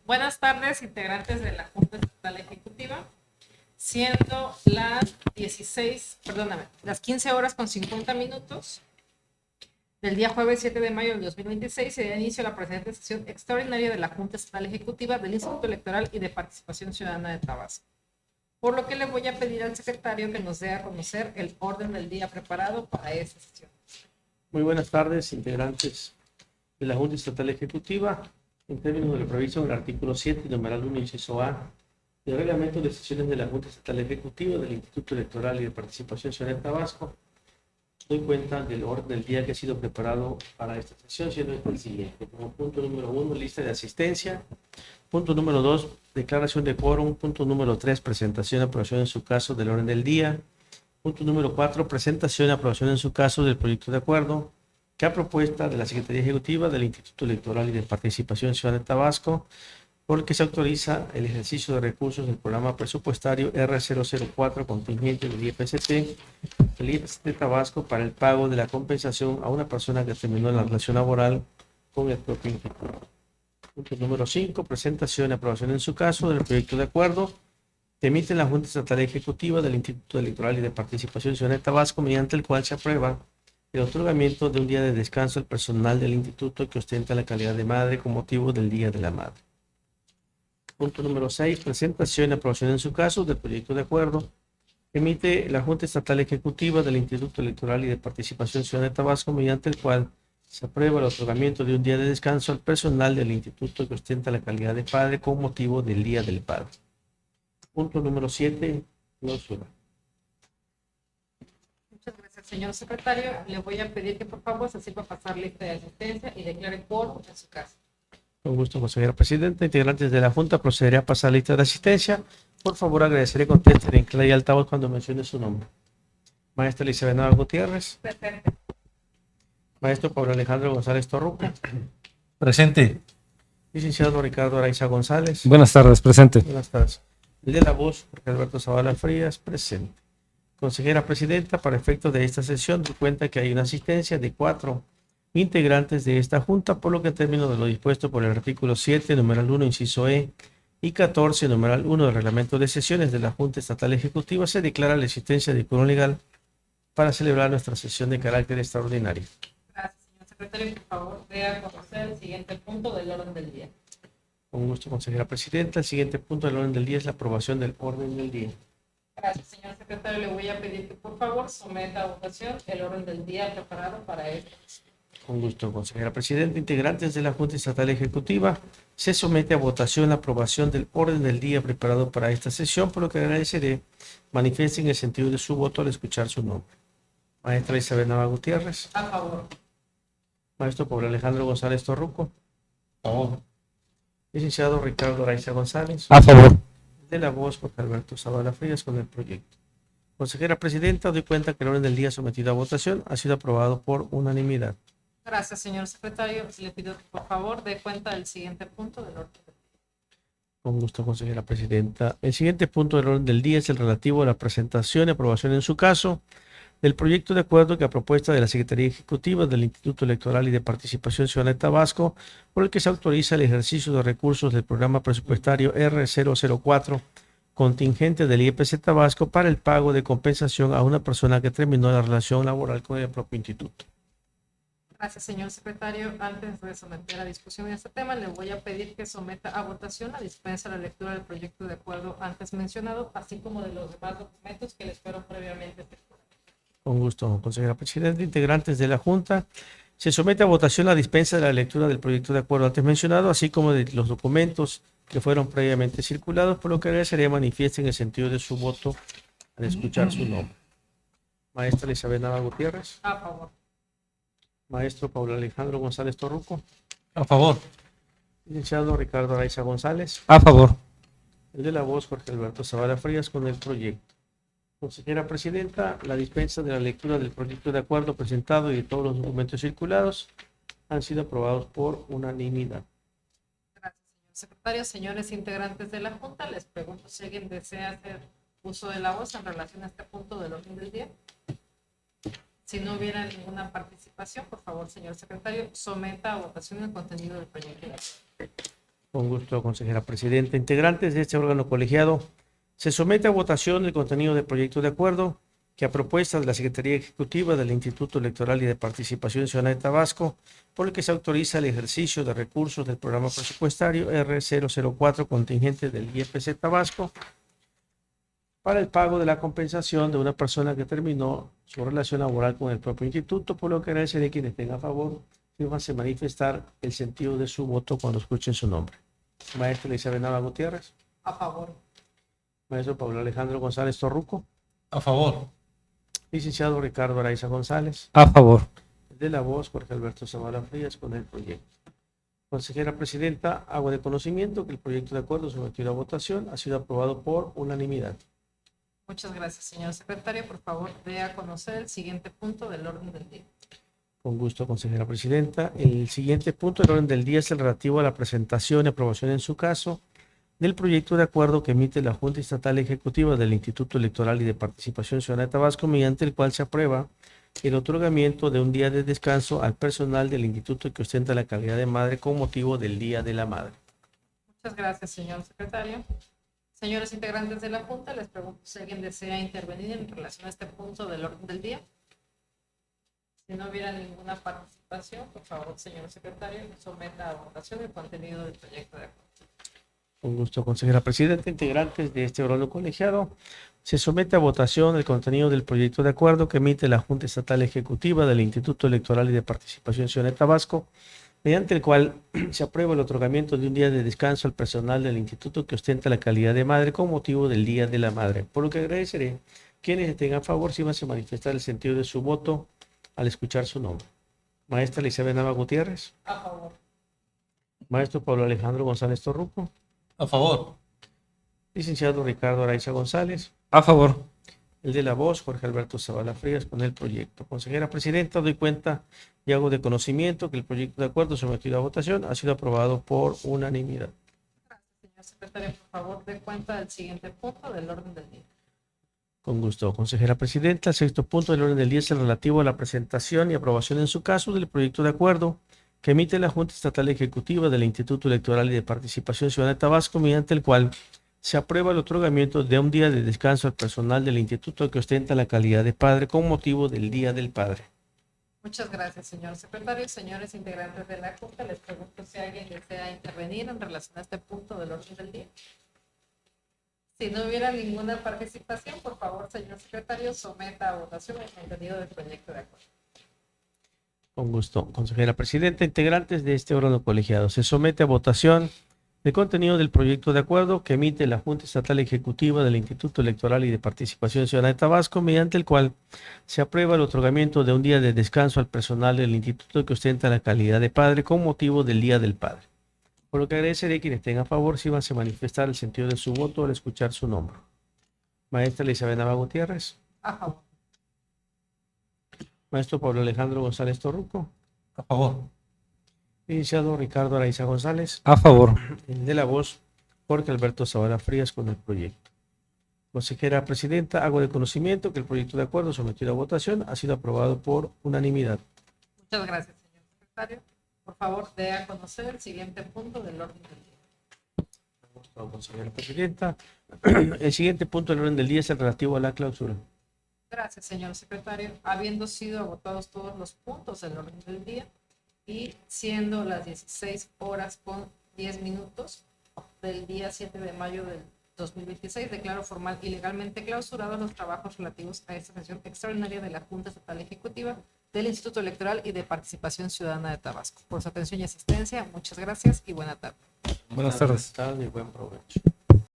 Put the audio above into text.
Buenas tardes, integrantes de la Junta Estatal Ejecutiva. Siendo las 15 horas con 50 minutos del día jueves 7 de mayo del 2026, se da inicio a la presente sesión extraordinaria de la Junta Estatal Ejecutiva del Instituto Electoral y de Participación Ciudadana de Tabasco. Por lo que le voy a pedir al secretario que nos dé a conocer el orden del día preparado para esta sesión. Muy buenas tardes, integrantes de la Junta Estatal Ejecutiva. En términos de lo previsto en el artículo 7, numeral 1, inciso A, del reglamento de sesiones de la Junta Estatal Ejecutiva del Instituto Electoral y de Participación Ciudadana de Tabasco, doy cuenta del orden del día que ha sido preparado para esta sesión, siendo este el siguiente. Como punto número 1, lista de asistencia. Punto número 2, declaración de quórum. Punto número 3, presentación y aprobación en su caso del orden del día. Punto número 4, presentación y aprobación en su caso del proyecto de acuerdo que a propuesta de la Secretaría Ejecutiva del Instituto Electoral y de Participación Ciudadana de Tabasco, por el que se autoriza el ejercicio de recursos del programa presupuestario R004 contingente del IFST de Tabasco para el pago de la compensación a una persona que terminó la relación laboral con el propio instituto. Punto número 5, presentación y aprobación en su caso del proyecto de acuerdo que emite la Junta Estatal Ejecutiva del Instituto Electoral y de Participación Ciudadana de Tabasco, mediante el cual se aprueba el otorgamiento de un día de descanso al personal del instituto que ostenta la calidad de madre con motivo del Día de la Madre. Punto número 6, presentación y aprobación en su caso del proyecto de acuerdo que emite la Junta Estatal Ejecutiva del Instituto Electoral y de Participación Ciudadana de Tabasco, mediante el cual se aprueba el otorgamiento de un día de descanso al personal del instituto que ostenta la calidad de padre con motivo del Día del Padre. Punto número 7, clausura. Muchas gracias, señor secretario. Le voy a pedir que por favor se sirva a pasar lista de asistencia y declare quórum en su caso. Con gusto, consejera presidenta. Integrantes de la Junta, procederé a pasar lista de asistencia. Por favor, agradeceré contesten en clave y altavoz cuando mencione su nombre. Maestra Elizabeth Nava Gutiérrez. Presente. Maestro Pablo Alejandro González Torruco. Presente. Licenciado Ricardo Araiza González. Buenas tardes, presente. Buenas tardes. El de la voz, Jorge Alberto Zavala Frías, presente. Consejera presidenta, para efectos de esta sesión, doy cuenta que hay una asistencia de 4 integrantes de esta Junta, por lo que en términos de lo dispuesto por el artículo 7, numeral 1, inciso E, y 14, numeral 1 del reglamento de sesiones de la Junta Estatal Ejecutiva, se declara la existencia de quórum legal para celebrar nuestra sesión de carácter extraordinario. Gracias, señor secretario. Por favor, dé a conocer el siguiente punto del orden del día. Con gusto, consejera presidenta. El siguiente punto del orden del día es la aprobación del orden del día. Gracias, señor secretario. Le voy a pedir que por favor someta a votación el orden del día preparado para este. Con gusto, consejera presidenta. Integrantes de la Junta Estatal Ejecutiva, se somete a votación la aprobación del orden del día preparado para esta sesión, por lo que agradeceré manifiesten el sentido de su voto al escuchar su nombre. Maestra Isabel Nava Gutiérrez. A favor. Maestro Pablo Alejandro González Torruco. A favor. Licenciado Ricardo Araiza González. A favor. De la voz, Jorge Alberto Zavala Frías, con el proyecto. Consejera presidenta, doy cuenta que el orden del día sometido a votación ha sido aprobado por unanimidad. Gracias, señor secretario. Le pido que por favor dé cuenta del siguiente punto del orden del día. Con gusto, consejera presidenta. El siguiente punto del orden del día es el relativo a la presentación y aprobación en su caso del proyecto de acuerdo que a propuesta de la Secretaría Ejecutiva del Instituto Electoral y de Participación Ciudadana de Tabasco, por el que se autoriza el ejercicio de recursos del programa presupuestario R004 contingente del IEPC Tabasco para el pago de compensación a una persona que terminó la relación laboral con el propio instituto. Gracias, señor secretario. Antes de someter a discusión este tema, le voy a pedir que someta a votación la dispensa de la lectura del proyecto de acuerdo antes mencionado, así como de los demás documentos que le espero previamente. Con gusto, consejera presidenta. Integrantes de la Junta, se somete a votación la dispensa de la lectura del proyecto de acuerdo antes mencionado, así como de los documentos que fueron previamente circulados, por lo que agradecería manifiesten el sentido de su voto al escuchar su nombre. Maestra Elizabeth Nava Gutiérrez. A favor. Maestro Pablo Alejandro González Torruco. A favor. Licenciado Ricardo Araiza González. A favor. El de la voz, Jorge Alberto Zavala Frías, con el proyecto. Consejera presidenta, la dispensa de la lectura del proyecto de acuerdo presentado y de todos los documentos circulados han sido aprobados por unanimidad. Gracias, señor secretario. Señores integrantes de la Junta, les pregunto si alguien desea hacer uso de la voz en relación a este punto del orden del día. Si no hubiera ninguna participación, por favor, señor secretario, someta a votación el contenido del proyecto de acuerdo. Con gusto, consejera presidenta. Integrantes de este órgano colegiado, se somete a votación el contenido del proyecto de acuerdo que a propuesta de la Secretaría Ejecutiva del Instituto Electoral y de Participación Ciudadana de Tabasco, por el que se autoriza el ejercicio de recursos del programa presupuestario R004 contingente del IEPC Tabasco para el pago de la compensación de una persona que terminó su relación laboral con el propio instituto, por lo que agradeceré a quienes tengan a favor, fírmanse manifestar el sentido de su voto cuando escuchen su nombre. Maestra Elizabeth Nava Gutiérrez. A favor. Maestro Pablo Alejandro González Torruco. A favor. Licenciado Ricardo Araiza González. A favor. De la voz, Jorge Alberto Zavala Frías, con el proyecto. Consejera presidenta, hago de conocimiento que el proyecto de acuerdo sometido a votación ha sido aprobado por unanimidad. Muchas gracias, señor secretario. Por favor, dé a conocer el siguiente punto del orden del día. Con gusto, consejera presidenta. El siguiente punto del orden del día es el relativo a la presentación y aprobación en su caso del proyecto de acuerdo que emite la Junta Estatal Ejecutiva del Instituto Electoral y de Participación Ciudadana de Tabasco, mediante el cual se aprueba el otorgamiento de un día de descanso al personal del instituto que ostenta la calidad de madre con motivo del Día de la Madre. Muchas gracias, señor secretario. Señores integrantes de la Junta, les pregunto si alguien desea intervenir en relación a este punto del orden del día. Si no hubiera ninguna participación, por favor, señor secretario, someta a votación el contenido del proyecto de acuerdo. Con gusto, consejera presidenta. Integrantes de este órgano colegiado, se somete a votación el contenido del proyecto de acuerdo que emite la Junta Estatal Ejecutiva del Instituto Electoral y de Participación Ciudadana de Tabasco, mediante el cual se aprueba el otorgamiento de un día de descanso al personal del instituto que ostenta la calidad de madre con motivo del Día de la Madre. Por lo que agradeceré quienes tengan favor si van a manifestar el sentido de su voto al escuchar su nombre. Maestra Elizabeth Nava Gutiérrez. A favor. Maestro Pablo Alejandro González Torruco. A favor. Licenciado Ricardo Araiza González. A favor. El de la voz, Jorge Alberto Zavala Frías, con el proyecto. Consejera presidenta, doy cuenta y hago de conocimiento que el proyecto de acuerdo sometido a votación ha sido aprobado por unanimidad. Gracias, señor secretario. Por favor, dé cuenta del siguiente punto del orden del día. Con gusto, consejera presidenta. El sexto punto del orden del día es el relativo a la presentación y aprobación en su caso del proyecto de acuerdo que emite la Junta Estatal Ejecutiva del Instituto Electoral y de Participación Ciudadana de Tabasco, mediante el cual se aprueba el otorgamiento de un día de descanso al personal del instituto que ostenta la calidad de padre con motivo del Día del Padre. Muchas gracias, señor secretario. Señores integrantes de la Junta, les pregunto si alguien desea intervenir en relación a este punto del orden del día. Si no hubiera ninguna participación, por favor, señor secretario, someta a votación el contenido del proyecto de acuerdo. Con gusto, consejera presidenta. Integrantes de este órgano colegiado, se somete a votación el contenido del proyecto de acuerdo que emite la Junta Estatal Ejecutiva del Instituto Electoral y de Participación Ciudadana de Tabasco, mediante el cual se aprueba el otorgamiento de un día de descanso al personal del instituto que ostenta la calidad de padre con motivo del Día del Padre. Por lo que agradeceré a quienes tengan a favor si van a manifestar el sentido de su voto al escuchar su nombre. Maestra Elizabeth Nava Gutiérrez. A favor. Maestro Pablo Alejandro González Torruco. A favor. Licenciado Ricardo Araiza González. A favor. El de la voz, Jorge Alberto Zavala Frías, con el proyecto. Consejera presidenta, hago de conocimiento que el proyecto de acuerdo sometido a votación ha sido aprobado por unanimidad. Muchas gracias, señor secretario. Por favor, dé a conocer el siguiente punto del orden del día. Consejera presidenta, el siguiente punto del orden del día es el relativo a la clausura. Gracias, señor secretario. Habiendo sido agotados todos los puntos del orden del día y siendo las 16 horas con 10 minutos del día 7 de mayo del 2026, declaro formal y legalmente clausurados los trabajos relativos a esta sesión extraordinaria de la Junta Estatal Ejecutiva del Instituto Electoral y de Participación Ciudadana de Tabasco. Por su atención y asistencia, muchas gracias y buena tarde. Buenas tardes. Y buen provecho.